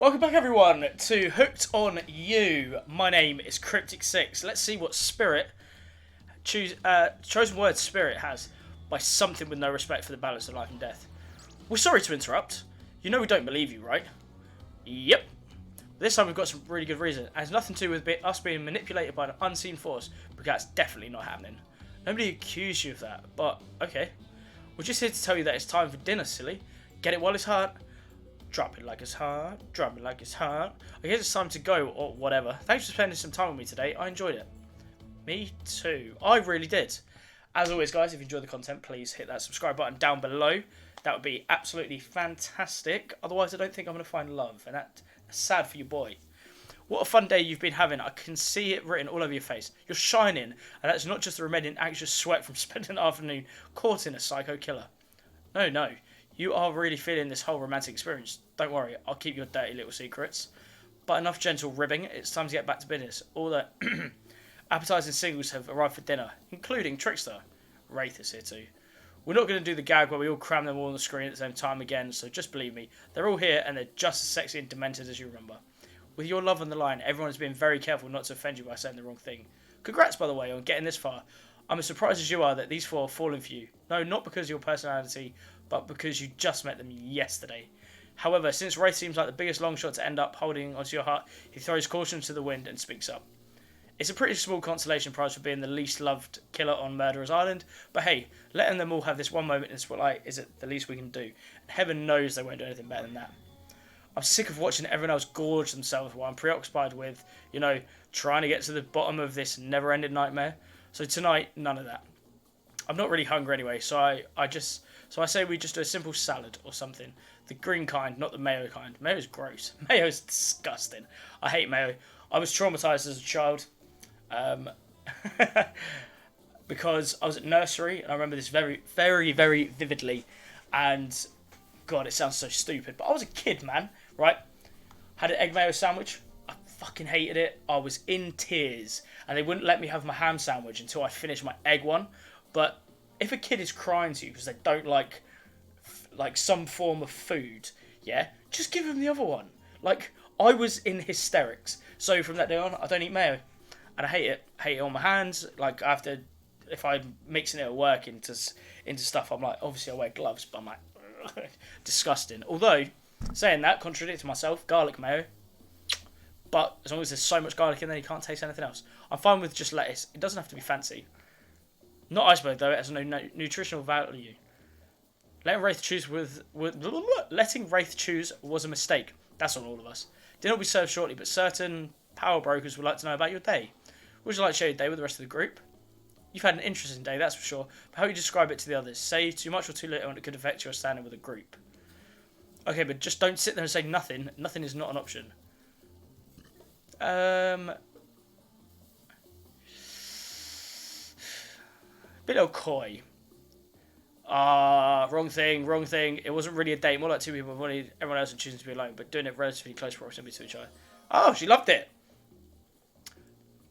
Welcome back everyone to Hooked on You. My name is CrypticVI. Let's see what chosen word spirit has by something with no respect for the balance of life and death. We're sorry to interrupt. You know we don't believe you, right? Yep. This time we've got some really good reason. It has nothing to do with us being manipulated by an unseen force, because that's definitely not happening. Nobody accused you of that, but okay. We're just here to tell you that it's time for dinner, silly. Get it while it's hot. Drop it like it's hot, drop it like it's hot. I guess it's time to go, or whatever. Thanks for spending some time with me today. I enjoyed it. Me too. I really did. As always, guys, if you enjoy the content, please hit that subscribe button down below. That would be absolutely fantastic. Otherwise, I don't think I'm going to find love, and that's sad for you, boy. What a fun day you've been having. I can see it written all over your face. You're shining, and that's not just the remaining anxious sweat from spending the afternoon caught in a psycho killer. No. You are really feeling this whole romantic experience. Don't worry, I'll keep your dirty little secrets. But enough gentle ribbing, it's time to get back to business. All the appetising singles have arrived for dinner, including Trickster. WRAITH is here too. We're not going to do the gag where we all cram them all on the screen at the same time again, so just believe me, they're all here and they're just as sexy and demented as you remember. With your love on the line, everyone has been very careful not to offend you by saying the wrong thing. Congrats, by the way, on getting this far. I'm as surprised as you are that these four have fallen for you. No, not because of your personality, but because you just met them yesterday. However, since Wraith seems like the biggest long shot to end up holding onto your heart, he throws caution to the wind and speaks up. It's a pretty small consolation prize for being the least loved killer on Murderer's Island, but hey, letting them all have this one moment in the spotlight is the least we can do, and heaven knows they won't do anything better than that. I'm sick of watching everyone else gorge themselves while I'm preoccupied with, trying to get to the bottom of this never-ending nightmare. So tonight, none of that. I'm not really hungry anyway, so I say we just do a simple salad or something. The green kind, not the mayo kind. Mayo's gross. Mayo's disgusting. I hate mayo. I was traumatised as a child because I was at nursery, and I remember this very, very, very vividly. And, God, it sounds so stupid, but I was a kid, man, right? Had an egg mayo sandwich. I fucking hated it. I was in tears, and they wouldn't let me have my ham sandwich until I finished my egg one. But if a kid is crying to you because they don't like some form of food, yeah, just give them the other one. Like, I was in hysterics. So from that day on, I don't eat mayo, and I hate it. I hate it on my hands. Like, if I'm mixing it at work into stuff, I'm like, obviously I wear gloves, but I'm like, disgusting. Although, saying that, contradicting myself, garlic mayo. But as long as there's so much garlic in there, you can't taste anything else. I'm fine with just lettuce. It doesn't have to be fancy. Not iceberg though, it has no nutritional value. Letting Wraith choose was a mistake. That's on all of us. Dinner will be served shortly, but certain power brokers would like to know about your day. Would you like to share your day with the rest of the group? You've had an interesting day, that's for sure. But how do you describe it to the others? Say too much or too little and it could affect your standing with a group. Okay, but just don't sit there and say nothing. Nothing is not an option. Bit of coy. Wrong thing. It wasn't really a date. More like two people wanted everyone else and choosing to be alone, but doing it relatively close proximity to each other. Oh, she loved it.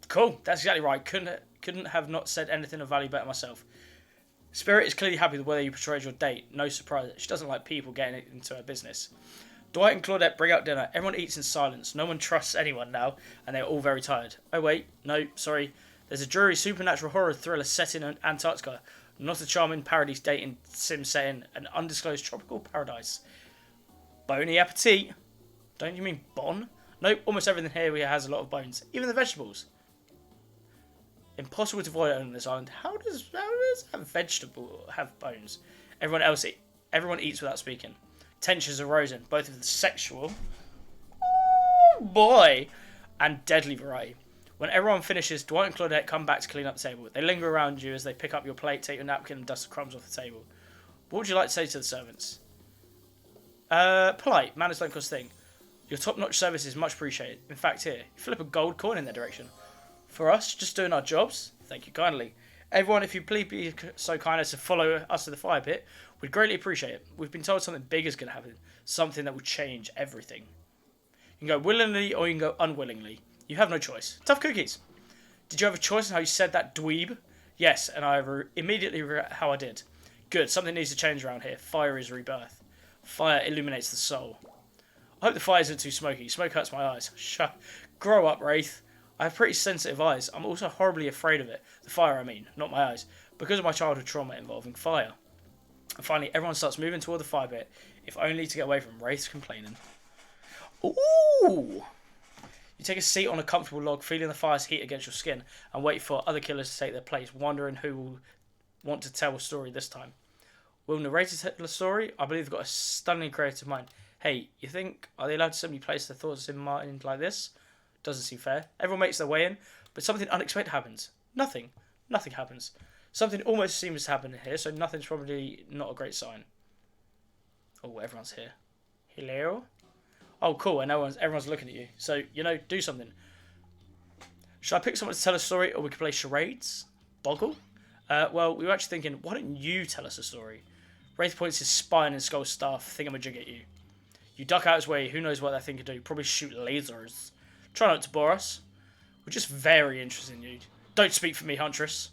Cool. That's exactly right. Couldn't have not said anything of value better myself. Spirit is clearly happy with the way you portrayed your date. No surprise. She doesn't like people getting into her business. Dwight and Claudette bring out dinner. Everyone eats in silence. No one trusts anyone now, and they're all very tired. Oh wait, no, sorry. There's a dreary supernatural horror thriller set in Antarctica, not a charming parody dating sim set in an undisclosed tropical paradise. Bony appetit. Don't you mean bon? Nope, almost everything here has a lot of bones. Even the vegetables. Impossible to avoid on this island. How does a vegetable have bones? Everyone eats without speaking. Tensions are rising, both of the sexual, oh boy, and deadly variety. When everyone finishes, Dwight and Claudette come back to clean up the table. They linger around you as they pick up your plate, take your napkin, and dust the crumbs off the table. What would you like to say to the servants? Polite. Manners don't cost a thing. Your top-notch service is much appreciated. In fact, here, flip a gold coin in their direction. For us, just doing our jobs, thank you kindly. Everyone, if you please be so kind as to follow us to the fire pit, we'd greatly appreciate it. We've been told something big is going to happen. Something that will change everything. You can go willingly or you can go unwillingly. You have no choice. Tough cookies. Did you have a choice in how you said that, dweeb? Yes, and I immediately regret how I did. Good, something needs to change around here. Fire is rebirth. Fire illuminates the soul. I hope the fire isn't too smoky. Smoke hurts my eyes. Grow up, Wraith. I have pretty sensitive eyes. I'm also horribly afraid of it. The fire, I mean, not my eyes. Because of my childhood trauma involving fire. And finally, everyone starts moving toward the fire pit, if only to get away from Wraith's complaining. Ooh! You take a seat on a comfortable log, feeling the fire's heat against your skin, and wait for other killers to take their place, wondering who will want to tell a story this time. Will narrators tell a story? I believe they've got a stunningly creative mind. Hey, you think, are they allowed to simply place their thoughts in mind like this? Doesn't seem fair. Everyone makes their way in, but something unexpected happens. Nothing happens. Something almost seems to happen here, so nothing's probably not a great sign. Oh, everyone's here. Hello? Oh, cool, and everyone's looking at you. So, do something. Should I pick someone to tell a story, or we could play charades? Boggle? Well, we were actually thinking, why don't you tell us a story? Wraith points his spine and skull staff thingamajig at you. You duck out his way, who knows what that thing could do. Probably shoot lasers. Try not to bore us. We're just very interested in you. Don't speak for me, Huntress.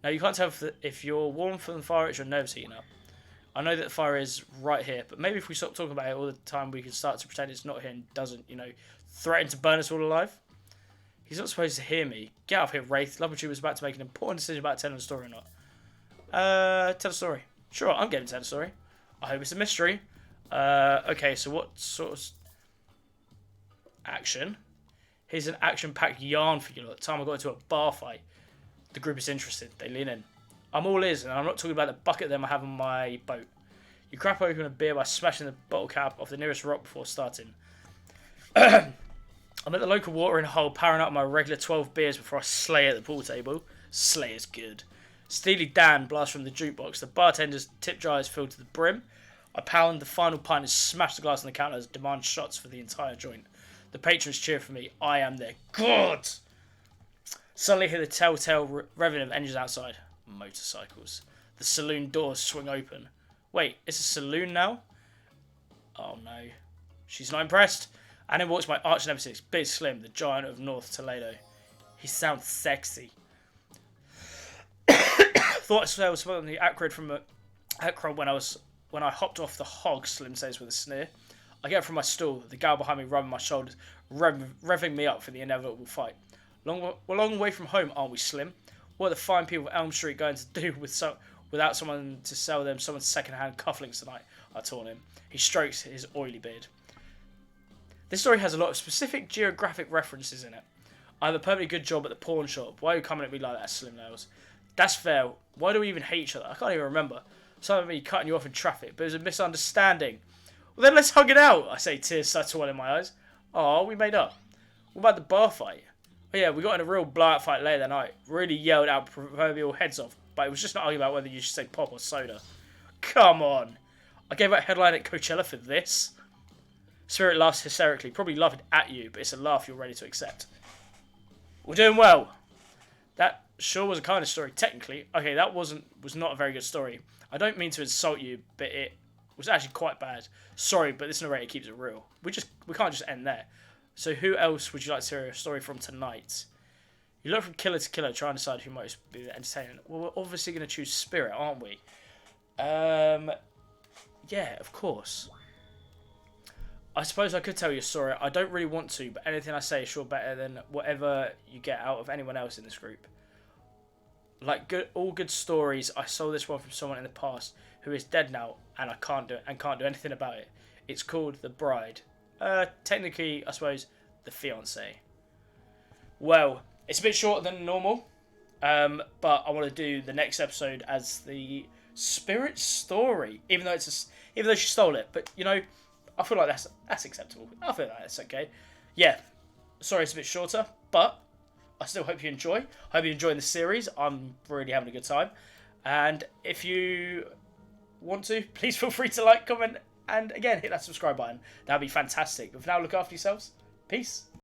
Now, you can't tell if you're warm from the fire, it's your nerves heating up. I know that the fire is right here, but maybe if we stop talking about it all the time, we can start to pretend it's not here and doesn't, threaten to burn us all alive. He's not supposed to hear me. Get out of here, Wraith. Lovertree was about to make an important decision about telling a story or not. Tell a story. Sure, I'm going to tell a story. I hope it's a mystery. Okay, so what sort of action? Here's an action-packed yarn for you. At the time I got into a bar fight. The group is interested. They lean in. I'm all ears, and I'm not talking about the bucket of them I have on my boat. You crack open a beer by smashing the bottle cap off the nearest rock before starting. I'm at the local watering hole, powering up my regular 12 beers before I slay at the pool table. Slay is good. Steely Dan blasts from the jukebox. The bartender's tip jar is filled to the brim. I pound the final pint and smash the glass on the counter as demand shots for the entire joint. The patrons cheer for me. I am their god! Suddenly I hear the telltale revving of engines outside. Motorcycles. The saloon doors swing open. Wait, it's a saloon now? Oh no. She's not impressed. And in walks my arch nemesis, Big Slim, the giant of North Toledo. He sounds sexy. Thought I smelled something acrid when I hopped off the hog, Slim says with a sneer. I get up from my stool, the gal behind me rubbing my shoulders, revving me up for the inevitable fight. We're a long way from home, aren't we, Slim? What are the fine people of Elm Street going to do without someone to sell them someone's second-hand cufflinks tonight? I taunt him. He strokes his oily beard. This story has a lot of specific geographic references in it. I have a perfectly good job at the pawn shop. Why are you coming at me like that, Slim Nails? That's fair. Why do we even hate each other? I can't even remember. Some of me cutting you off in traffic, but it was a misunderstanding. Well, then let's hug it out, I say, tears start to well in my eyes. Oh, we made up. What about the bar fight? Oh yeah, we got in a real blowout fight later that night. Really yelled out proverbial heads off, but it was just not arguing about whether you should say pop or soda. Come on. I gave out a headline at Coachella for this. Spirit laughs hysterically, probably laughing at you, but it's a laugh you're ready to accept. We're doing well. That sure was a kind of story, technically. Okay, that was not a very good story. I don't mean to insult you, but it was actually quite bad. Sorry, but this narrator keeps it real. We can't just end there. So who else would you like to hear a story from tonight? You look from killer to killer, trying to decide who might be entertaining. Well, we're obviously going to choose Spirit, aren't we? Yeah, of course. I suppose I could tell you a story. I don't really want to, but anything I say is sure better than whatever you get out of anyone else in this group. Like all good stories, I stole this one from someone in the past who is dead now, and I can't do anything about it. It's called The Bride. Technically, I suppose, the fiancé. Well, it's a bit shorter than normal, but I want to do the next episode as the Spirit story, even though she stole it. But I feel like that's acceptable. I feel like that's okay. Yeah, sorry it's a bit shorter, but I still hope you enjoy. I hope you're enjoying the series. I'm really having a good time. And if you want to, please feel free to like, comment, and again, hit that subscribe button. That'd be fantastic. But for now, look after yourselves. Peace.